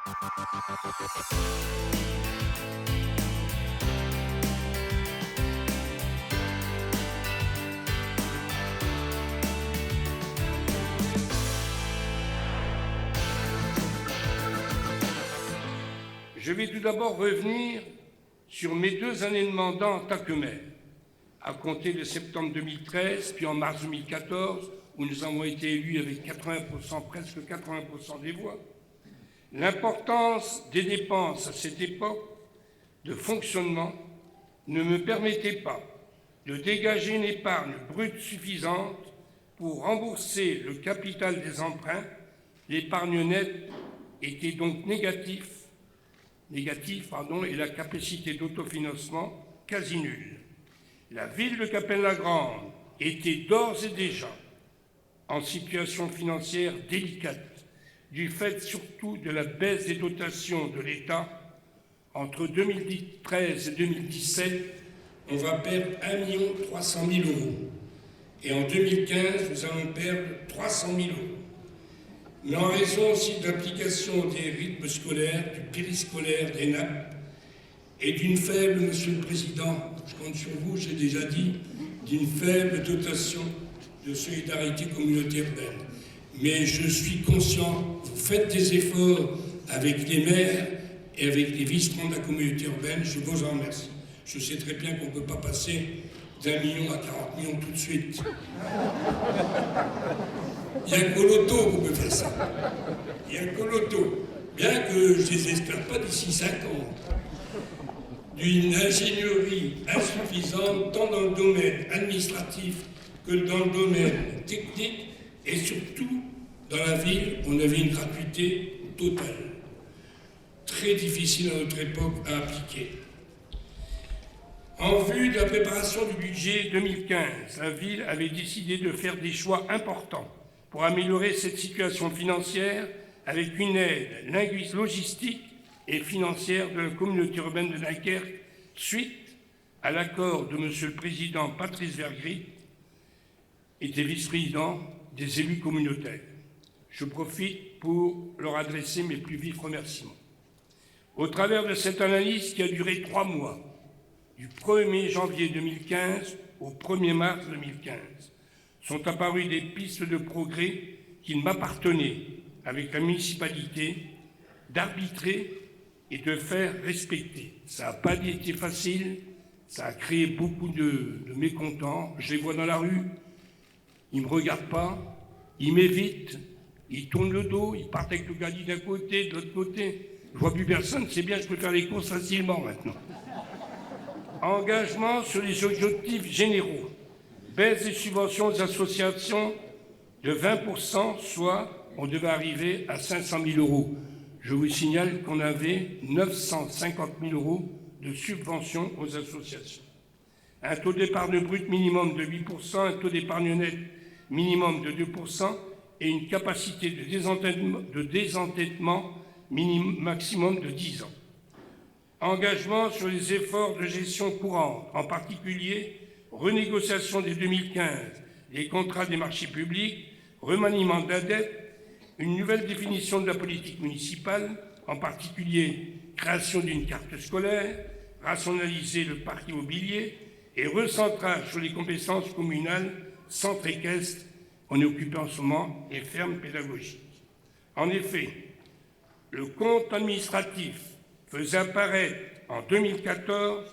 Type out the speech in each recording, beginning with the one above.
Je vais tout d'abord revenir sur mes 2 années de mandat en tant que maire, à compter de septembre 2013, puis en mars 2014, où nous avons été élus avec 80%, presque 80% des voix. L'importance des dépenses à cette époque de fonctionnement ne me permettait pas de dégager une épargne brute suffisante pour rembourser le capital des emprunts. L'épargne nette était donc négative, et la capacité d'autofinancement quasi nulle. La ville de Cappelle-la-Grande était d'ores et déjà en situation financière délicate, du fait surtout de la baisse des dotations de l'État. Entre 2013 et 2017, on va perdre 1 300 000 €. Et en 2015, nous allons perdre 300 000 €. Mais en raison aussi de l'application des rythmes scolaires, du périscolaire, des nappes, et d'une faible, Monsieur le Président, je compte sur vous, j'ai déjà dit, d'une faible dotation de solidarité communautaire urbaine. Mais je suis conscient, vous faites des efforts avec les maires et avec les vice-présidents de la communauté urbaine, je vous en remercie. Je sais très bien qu'on ne peut pas passer d'1 million à 40 millions tout de suite. Il n'y a qu'au loto qu'on peut faire ça. Il n'y a qu'au loto. Bien que je ne les espère pas d'ici 5 ans. D'une ingénierie insuffisante, tant dans le domaine administratif que dans le domaine technique, et surtout, dans la ville, on avait une gratuité totale. Très difficile à notre époque à appliquer. En vue de la préparation du budget 2015, la ville avait décidé de faire des choix importants pour améliorer cette situation financière avec une aide logistique et financière de la communauté urbaine de Dunkerque suite à l'accord de M. le Président Patrice Vergrit et des vice-présidents des élus communautaires. Je profite pour leur adresser mes plus vifs remerciements. Au travers de cette analyse qui a duré 3 mois, du 1er janvier 2015 au 1er mars 2015, sont apparues des pistes de progrès qu'il m'appartenait, avec la municipalité, d'arbitrer et de faire respecter. Ça n'a pas été facile, ça a créé beaucoup de mécontents. Je les vois dans la rue, ils ne me regardent pas, ils m'évitent, ils tournent le dos, ils partent avec le caddie d'un côté, de l'autre côté. Je ne vois plus personne, c'est bien, je peux faire les courses facilement maintenant. Engagement sur les objectifs généraux. Baisse des subventions aux associations de 20%, soit on devait arriver à 500 000 €. Je vous signale qu'on avait 950 000 € de subventions aux associations. Un taux d'épargne brute minimum de 8%, un taux d'épargne nette minimum de 2% et une capacité de désendettement maximum de 10 ans. Engagement sur les efforts de gestion courante, en particulier renégociation dès 2015 des contrats des marchés publics, remaniement de la dette, une nouvelle définition de la politique municipale, en particulier création d'une carte scolaire, rationaliser le parc immobilier et recentrage sur les compétences communales, centres équestres, on est occupé en ce moment, et fermes pédagogiques. En effet, le compte administratif faisait apparaître en 2014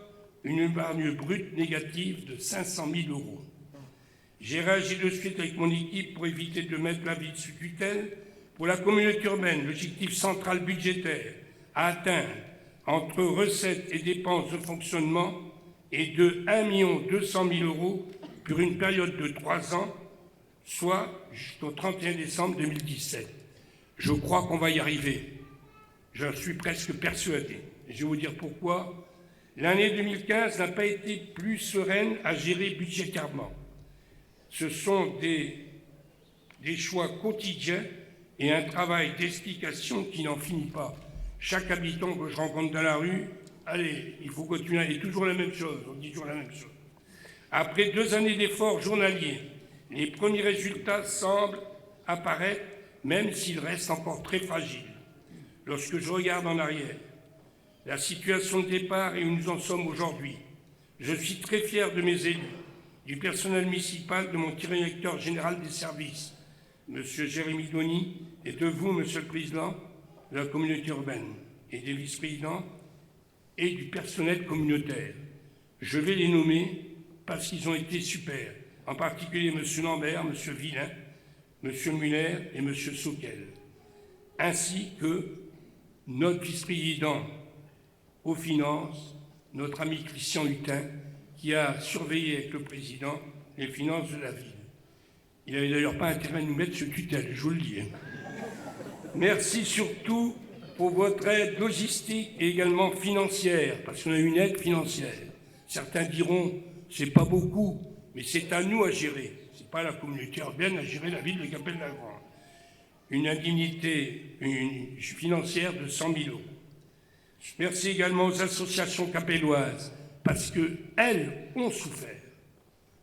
une épargne brute négative de 500 000 €. J'ai réagi de suite avec mon équipe pour éviter de mettre la vie sous tutelle. Pour la communauté urbaine, l'objectif central budgétaire à atteindre entre recettes et dépenses de fonctionnement est de 1 200 000 € pour une période de 3 ans, soit jusqu'au 31 décembre 2017. Je crois qu'on va y arriver. J'en suis presque persuadé. Je vais vous dire pourquoi. L'année 2015 n'a pas été plus sereine à gérer budgétairement. Ce sont des choix quotidiens et un travail d'explication qui n'en finit pas. Chaque habitant que je rencontre dans la rue, allez, il faut continuer, il est toujours la même chose, on dit toujours la même chose. Après 2 années d'efforts journaliers, les premiers résultats semblent apparaître, même s'ils restent encore très fragiles. Lorsque je regarde en arrière, la situation de départ et où nous en sommes aujourd'hui, je suis très fier de mes élus, du personnel municipal, de mon directeur général des services, M. Jérémy Doni, et de vous, Monsieur le Président de la communauté urbaine, et des vice-présidents, et du personnel communautaire. Je vais les nommer parce qu'ils ont été super, en particulier M. Lambert, M. Villain, M. Muller et M. Sauquel, ainsi que notre vice-président aux finances, notre ami Christian Hutin, qui a surveillé avec le président les finances de la ville. Il n'avait d'ailleurs pas intérêt à nous mettre sous tutelle, je vous le dis. Merci surtout pour votre aide logistique et également financière, parce qu'on a une aide financière. Certains diront, c'est pas beaucoup, mais c'est à nous à gérer. C'est pas à la communauté urbaine à gérer la ville de Capelle-la-Grande. Une indemnité financière de 100 000 euros. Merci également aux associations capelloises, parce qu'elles ont souffert.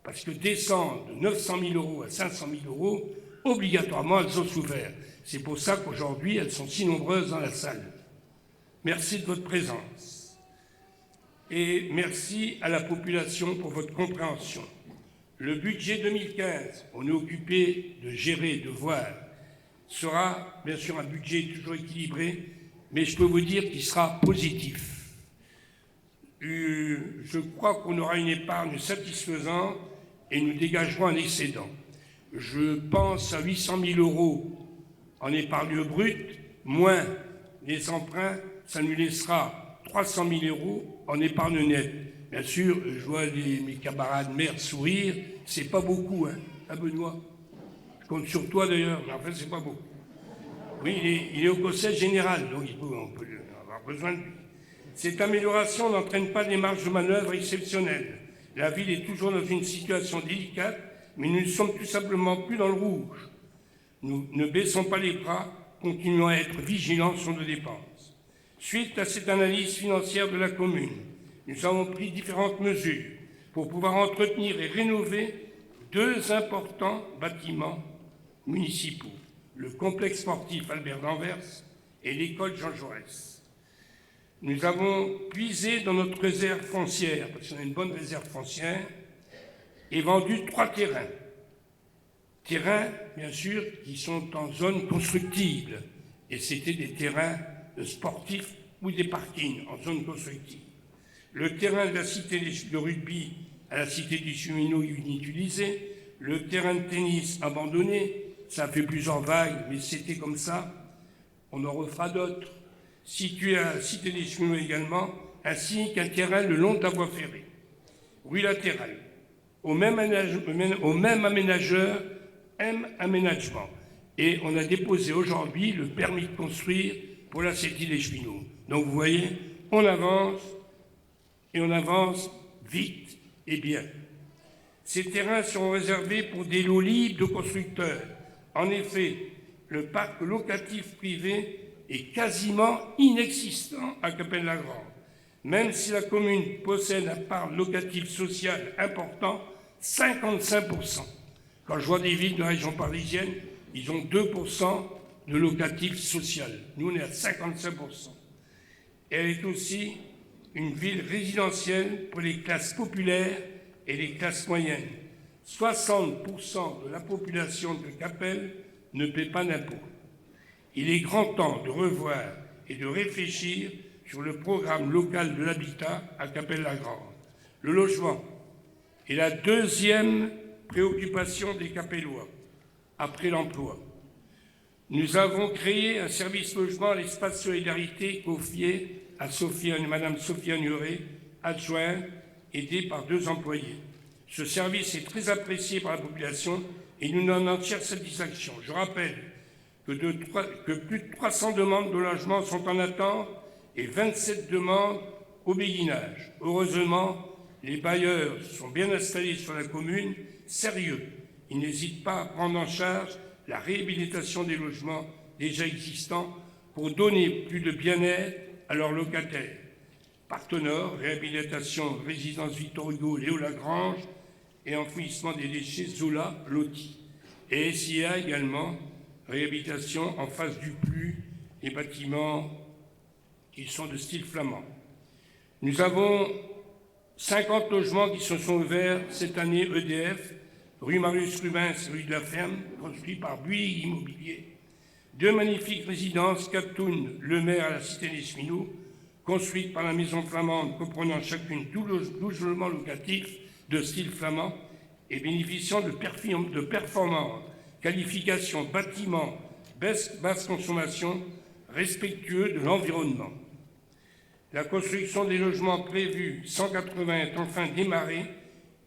Parce que descendre de 900 000 euros à 500 000 euros, obligatoirement, elles ont souffert. C'est pour ça qu'aujourd'hui, elles sont si nombreuses dans la salle. Merci de votre présence. Et merci à la population pour votre compréhension. Le budget 2015, on est occupé de gérer, de voir, sera bien sûr un budget toujours équilibré, mais je peux vous dire qu'il sera positif. Je crois qu'on aura une épargne satisfaisante et nous dégagerons un excédent. Je pense à 800 000 euros en épargne brute, moins les emprunts, ça nous laissera 300 000 euros en épargne nette. Bien sûr, je vois mes camarades maires sourire, c'est pas beaucoup, hein, Benoît. Je compte sur toi d'ailleurs, mais en fait, c'est pas beaucoup. Oui, il est au Conseil général, donc on peut avoir besoin de lui. Cette amélioration n'entraîne pas des marges de manœuvre exceptionnelles. La ville est toujours dans une situation délicate, mais nous ne sommes tout simplement plus dans le rouge. Nous ne baissons pas les bras, continuons à être vigilants sur nos dépenses. Suite à cette analyse financière de la commune, nous avons pris différentes mesures pour pouvoir entretenir et rénover 2 importants bâtiments municipaux, le complexe sportif Albert d'Anvers et l'école Jean Jaurès. Nous avons puisé dans notre réserve foncière, parce qu'on a une bonne réserve foncière, et vendu 3 terrains. Terrains, bien sûr, qui sont en zone constructible. Et c'était des terrains sportifs ou des parkings en zone constructive. Le terrain de la cité de rugby à la cité du Cheminot inutilisé, le terrain de tennis abandonné, ça fait plusieurs vagues, mais c'était comme ça. On en refera d'autres. Situé à la cité des Cheminots également, ainsi qu'un terrain le long de la voie ferrée. Rue latérale, au même aménageur, M Aménagement. Et on a déposé aujourd'hui le permis de construire pour la cité des Cheminots. Donc vous voyez, on avance, et on avance vite et bien. Ces terrains seront réservés pour des lots libres de constructeurs. En effet, le parc locatif privé est quasiment inexistant à Capelle-la-Grande. Même si la commune possède un parc locatif social important, 55%. Quand je vois des villes de la région parisienne, ils ont 2% de locatif social. Nous, on est à 55%. Elle est aussi une ville résidentielle pour les classes populaires et les classes moyennes. 60% de la population de Capelle ne paie pas d'impôts. Il est grand temps de revoir et de réfléchir sur le programme local de l'habitat à Capelle-la-Grande. Le logement est la deuxième préoccupation des Capellois, après l'emploi. Nous avons créé un service logement à l'espace Solidarité confié à Madame Sophia Nuret, adjointe, aidée par 2 employés. Ce service est très apprécié par la population et nous en entière satisfaction. Je rappelle que plus de 300 demandes de logement sont en attente et 27 demandes au béguinage. Heureusement, les bailleurs sont bien installés sur la commune, sérieux. Ils n'hésitent pas à prendre en charge la réhabilitation des logements déjà existants pour donner plus de bien-être à leurs locataires. Partenor, réhabilitation, résidence Victor Hugo, Léo Lagrange et enfouissement des déchets Zola, Loti. Et SIA également, réhabilitation en face du PLU les bâtiments qui sont de style flamand. Nous avons 50 logements qui se sont ouverts cette année EDF, rue Marius Rubens, rue de la Ferme, construits par Bouygues Immobilier. 2 magnifiques résidences, Captoun, Le Maire à la Cité des Cheminots, construites par la Maison Flamande, comprenant chacune 12 logements locatifs de style flamand et bénéficiant de performances, qualifications, bâtiments, basse consommation, respectueux de l'environnement. La construction des logements prévus, 180, est enfin démarrée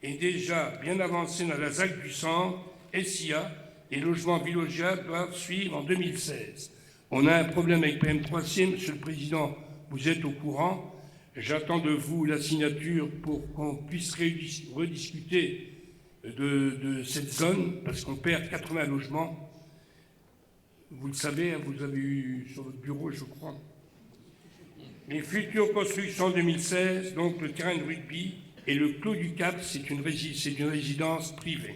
et déjà bien avancée dans la ZAC du Centre, SIA. Les logements villageois doivent suivre en 2016. On a un problème avec PM3C, Monsieur le Président, vous êtes au courant. J'attends de vous la signature pour qu'on puisse rediscuter de cette zone, parce qu'on perd 80 logements. Vous le savez, vous avez eu sur votre bureau, je crois. Les futures constructions en 2016, donc le terrain de rugby et le Clos du Cap, c'est une résidence privée.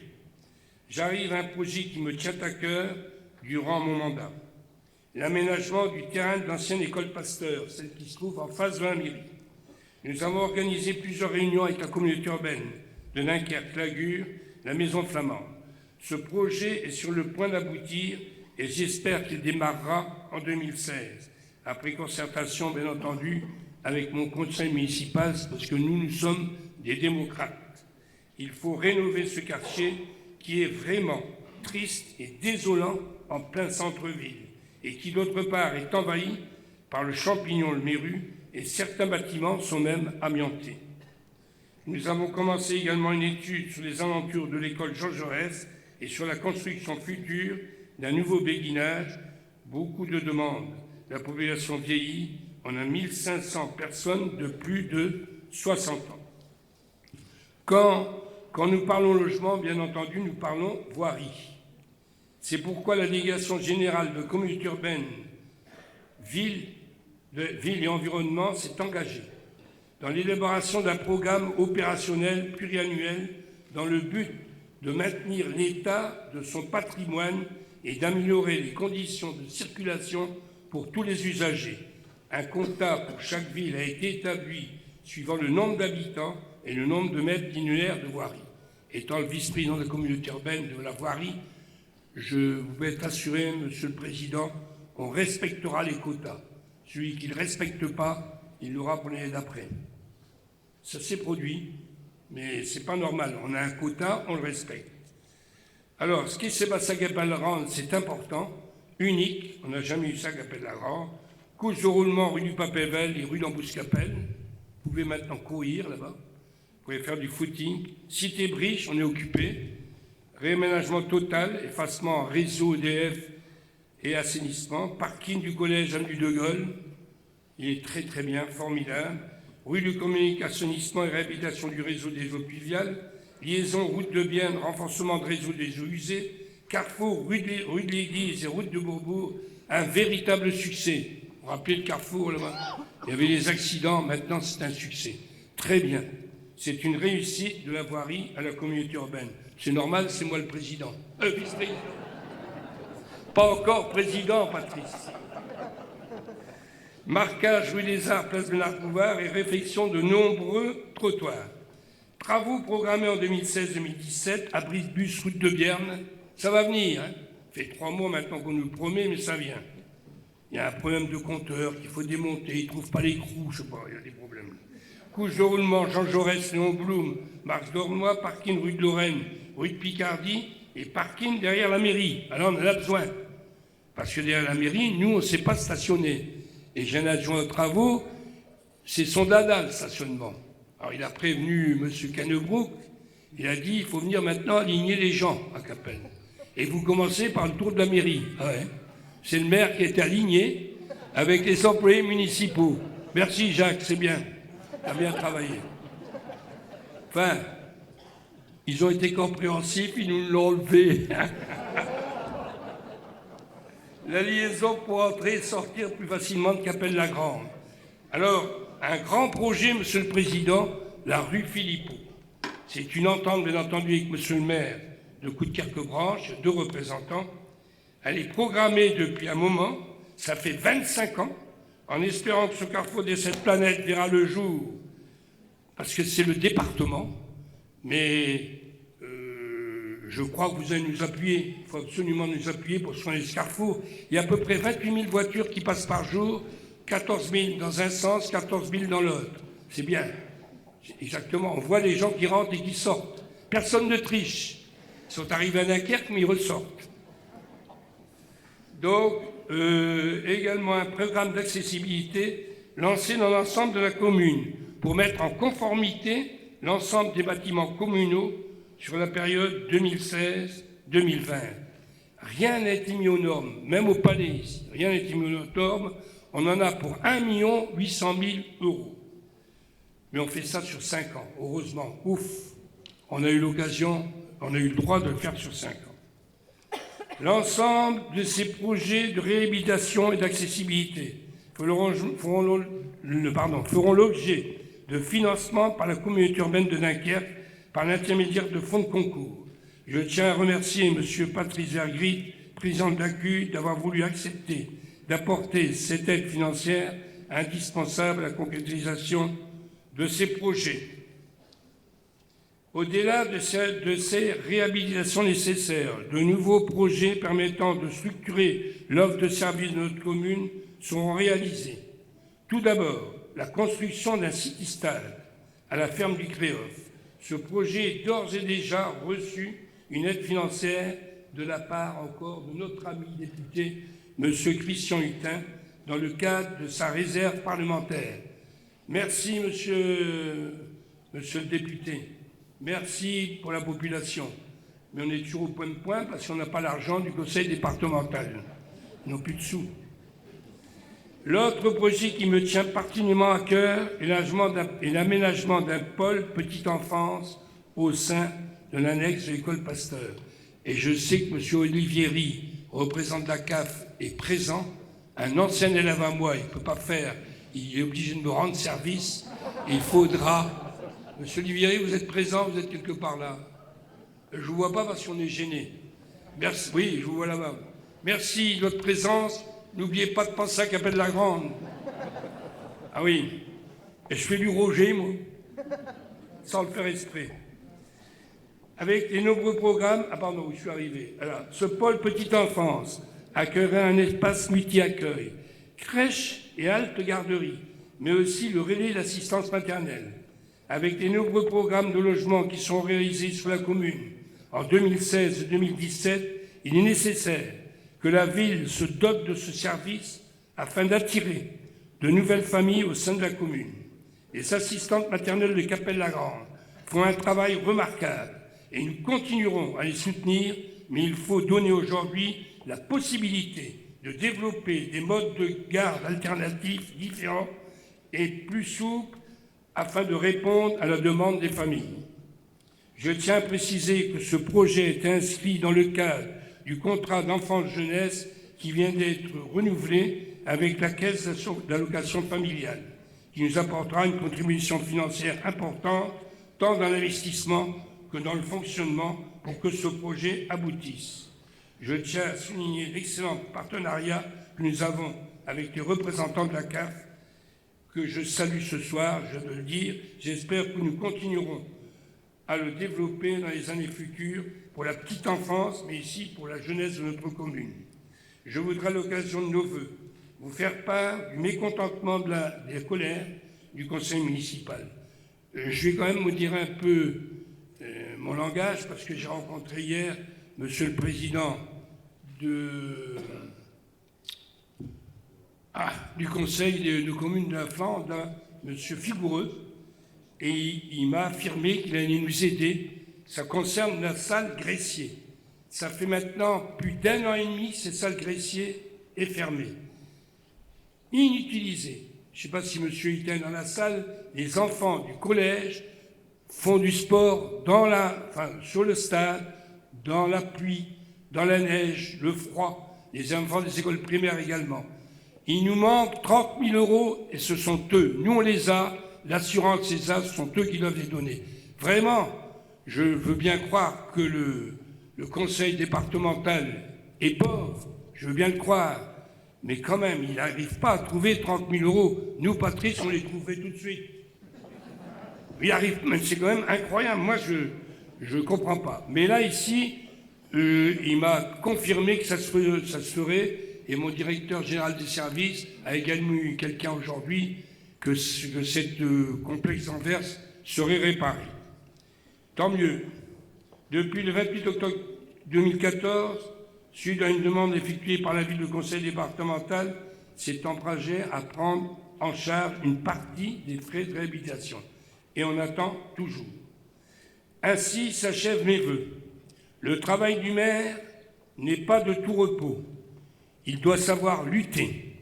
J'arrive à un projet qui me tient à cœur durant mon mandat. L'aménagement du terrain de l'ancienne école Pasteur, celle qui se trouve en face de la mairie. Nous avons organisé plusieurs réunions avec la communauté urbaine de Dunkerque, Lagure, la Maison Flamande. Ce projet est sur le point d'aboutir et j'espère qu'il démarrera en 2016, après concertation, bien entendu, avec mon conseil municipal, parce que nous sommes des démocrates. Il faut rénover ce quartier qui est vraiment triste et désolant en plein centre-ville et qui, d'autre part, est envahi par le champignon, le méru, et certains bâtiments sont même amiantés. Nous avons commencé également une étude sur les alentours de l'école Jean Jaurès et sur la construction future d'un nouveau béguinage. Beaucoup de demandes. La population vieillit. On a 1500 personnes de plus de 60 ans. Quand nous parlons logement, bien entendu, nous parlons voirie. C'est pourquoi la délégation générale de communauté urbaine, ville et environnement s'est engagée dans l'élaboration d'un programme opérationnel pluriannuel dans le but de maintenir l'état de son patrimoine et d'améliorer les conditions de circulation pour tous les usagers. Un quota pour chaque ville a été établi suivant le nombre d'habitants et le nombre de mètres linéaires de voirie. Étant le vice-président de la communauté urbaine de la voirie, je vous peux être assuré, Monsieur le Président, qu'on respectera les quotas. Celui qui ne le respecte pas, il l'aura pour l'année d'après. Ça s'est produit, mais c'est pas normal. On a un quota, on le respecte. Alors, ce qui s'est passé à Gapelle-la-Grande, c'est important, unique, on n'a jamais eu ça à Gapelle-la-Grande. Couche de roulement rue du Papével et rue d'Ambuscapelle. Vous pouvez maintenant courir là-bas. Vous pouvez faire du footing. Cité Briche, on est occupé. Réaménagement total, effacement réseau EDF et assainissement. Parking du collège Avenue de Gaulle. Il est très très bien, formidable. Rue du communication, assainissement et réhabilitation du réseau des eaux pluviales. Liaison route de Bienne, renforcement de réseau des eaux usées. Carrefour, rue de l'Église et route de Bourbourg. Un véritable succès. Vous vous rappelez le carrefour là-bas? Il y avait des accidents, maintenant c'est un succès. Très bien. C'est une réussite de la voirie à la communauté urbaine. C'est normal, c'est moi le président. Vice-président. Pas encore président, Patrice. Marquage rue des Arts, place Bernard-Couvard et réfection de nombreux trottoirs. Travaux programmés en 2016-2017, abri de bus, route de Bierne. Ça va venir. Ça fait 3 mois maintenant qu'on nous le promet, mais ça vient. Il y a un problème de compteur qu'il faut démonter, ils ne trouvent pas l'écrou, je sais pas, il y a des problèmes. Couche de roulement, Jean Jaurès, Léon Blum, Marx d'Ornois, parking rue de Lorraine, rue de Picardie et parking derrière la mairie. Alors on en a besoin. Parce que derrière la mairie, nous, on ne sait pas stationner. Et j'ai un adjoint aux travaux, c'est son dada, le stationnement. Alors il a prévenu M. Cannebrook, il a dit il faut venir maintenant aligner les gens à Capelle. Et vous commencez par le tour de la mairie. Ah ouais. C'est le maire qui est aligné avec les employés municipaux. Merci Jacques, c'est bien. Tu as bien travaillé. Enfin, ils ont été compréhensifs, ils nous l'ont enlevé. La liaison pour entrer et sortir plus facilement de Capelle-la-Grande. Alors, un grand projet, Monsieur le Président, la rue Philippot. C'est une entente, bien entendu, avec Monsieur le maire de Coudekerque-Branche, 2 représentants. Elle est programmée depuis un moment. ça fait 25 ans, en espérant que ce carrefour de cette planète verra le jour, parce que c'est le département, mais je crois que vous allez nous appuyer, il faut absolument nous appuyer pour soigner ce carrefour. Il y a à peu près 28 000 voitures qui passent par jour, 14 000 dans un sens, 14 000 dans l'autre. C'est bien. Exactement, on voit les gens qui rentrent et qui sortent. Personne ne triche. Ils sont arrivés à Dunkerque, mais ils ressortent. Donc, également un programme d'accessibilité lancé dans l'ensemble de la commune pour mettre en conformité l'ensemble des bâtiments communaux sur la période 2016-2020. Rien n'a été mis aux normes, même au palais ici. Rien n'a été mis aux normes. On en a pour 1 800 000 €. Mais on fait ça sur 5 ans, heureusement. Ouf, on a eu l'occasion, on a eu le droit de le faire sur 5 ans. L'ensemble de ces projets de réhabilitation et d'accessibilité feront l'objet de financement par la communauté urbaine de Dunkerque par l'intermédiaire de fonds de concours. Je tiens à remercier M. Patrice Vergrit, président de l'ACU, d'avoir voulu accepter d'apporter cette aide financière indispensable à la concrétisation de ces projets. Au-delà de ces réhabilitations nécessaires, de nouveaux projets permettant de structurer l'offre de services de notre commune seront réalisés. Tout d'abord, la construction d'un site stade à la ferme du Créof. Ce projet est d'ores et déjà reçu une aide financière de la part encore de notre ami député, M. Christian Hutin, dans le cadre de sa réserve parlementaire. Merci, monsieur le député. Merci pour la population. Mais on est toujours au point de point parce qu'on n'a pas l'argent du conseil départemental. Ils n'ont plus de sous. L'autre projet qui me tient particulièrement à cœur est l'aménagement d'un pôle petite enfance au sein de l'annexe de l'école Pasteur. Et je sais que M. Olivieri, représentant de la CAF, est présent. Un ancien élève à moi, il ne peut pas faire, il est obligé de me rendre service. Il faudra... Monsieur Olivieri, vous êtes présent, vous êtes quelque part là. Je ne vous vois pas parce qu'on est gêné. Merci, oui, je vous vois là-bas. Merci de votre présence. N'oubliez pas de penser à Capelle-la-Grande. Ah oui. Et je fais du Roger, moi. Sans le faire exprès. Avec les nombreux programmes... Ah pardon, je suis arrivé. Alors, ce pôle petite enfance accueillera un espace multi-accueil, crèche et halte garderie, mais aussi le relais d'assistance maternelle. Avec les nombreux programmes de logement qui sont réalisés sur la commune en 2016 et 2017, il est nécessaire que la ville se dote de ce service afin d'attirer de nouvelles familles au sein de la commune. Les assistantes maternelles de Capelle-la-Grande font un travail remarquable et nous continuerons à les soutenir, mais il faut donner aujourd'hui la possibilité de développer des modes de garde alternatifs différents et plus souples afin de répondre à la demande des familles. Je tiens à préciser que ce projet est inscrit dans le cadre du contrat d'enfance-jeunesse qui vient d'être renouvelé avec la Caisse d'allocation familiale, qui nous apportera une contribution financière importante, tant dans l'investissement que dans le fonctionnement, pour que ce projet aboutisse. Je tiens à souligner l'excellent partenariat que nous avons avec les représentants de la CAF, que je salue ce soir, je dois le dire. J'espère que nous continuerons à le développer dans les années futures pour la petite enfance, mais ici pour la jeunesse de notre commune. Je voudrais à l'occasion de nos vœux vous faire part du mécontentement de la colère du conseil municipal. Je vais quand même vous dire un peu mon langage, parce que j'ai rencontré hier monsieur le président du conseil de communes de la Flandre, là, monsieur Figoureux, et il m'a affirmé qu'il allait nous aider. Ça concerne la salle Gressier. Ça fait maintenant plus d'1 an et demi que cette salle Gressier est fermée, inutilisée. Je ne sais pas si monsieur Hutin est dans la salle. Les enfants du collège font du sport sur le stade, dans la pluie, dans la neige, le froid. Les enfants des écoles primaires également. Il nous manque 30 000 € et ce sont eux. Nous, on les a. L'assurance, c'est ça, ce sont eux qui doivent les donner. Vraiment, je veux bien croire que le conseil départemental est pauvre. Je veux bien le croire. Mais quand même, il n'arrive pas à trouver 30 000 euros. Nous, Patrice, on les trouverait tout de suite. Il arrive, mais c'est quand même incroyable. Moi, je ne comprends pas. Mais là, ici, il m'a confirmé que ça se ferait. Et mon directeur général des services a également eu quelqu'un aujourd'hui que cette complexe Anvers serait réparé. Tant mieux. Depuis le 28 octobre 2014, suite à une demande effectuée par la ville de conseil départemental, s'est empressé à prendre en charge une partie des frais de réhabilitation. Et on attend toujours. Ainsi s'achèvent mes vœux. Le travail du maire n'est pas de tout repos. Il doit savoir lutter,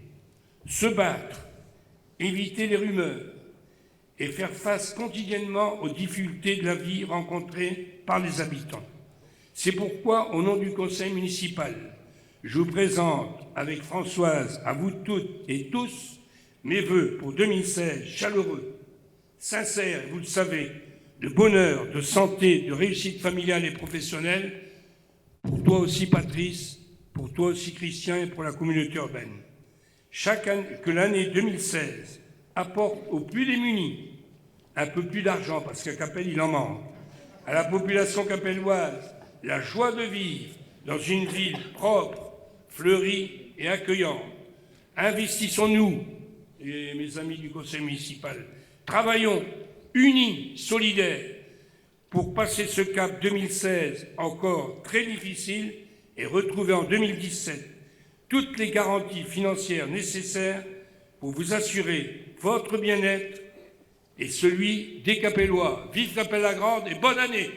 se battre, éviter les rumeurs et faire face quotidiennement aux difficultés de la vie rencontrées par les habitants. C'est pourquoi, au nom du conseil municipal, je vous présente avec Françoise, à vous toutes et tous, mes vœux pour 2016 chaleureux, sincères, vous le savez, de bonheur, de santé, de réussite familiale et professionnelle, pour toi aussi Patrice, pour toi aussi Christian et pour la communauté urbaine. Que l'année 2016 apporte aux plus démunis un peu plus d'argent, parce qu'à Capelle il en manque, à la population capelloise la joie de vivre dans une ville propre, fleurie et accueillante. Investissons-nous, et mes amis du conseil municipal, travaillons unis, solidaires, pour passer ce cap 2016 encore très difficile et retrouver en 2017 toutes les garanties financières nécessaires pour vous assurer votre bien-être et celui des Capellois. Vive Capelle-la-Grande et bonne année!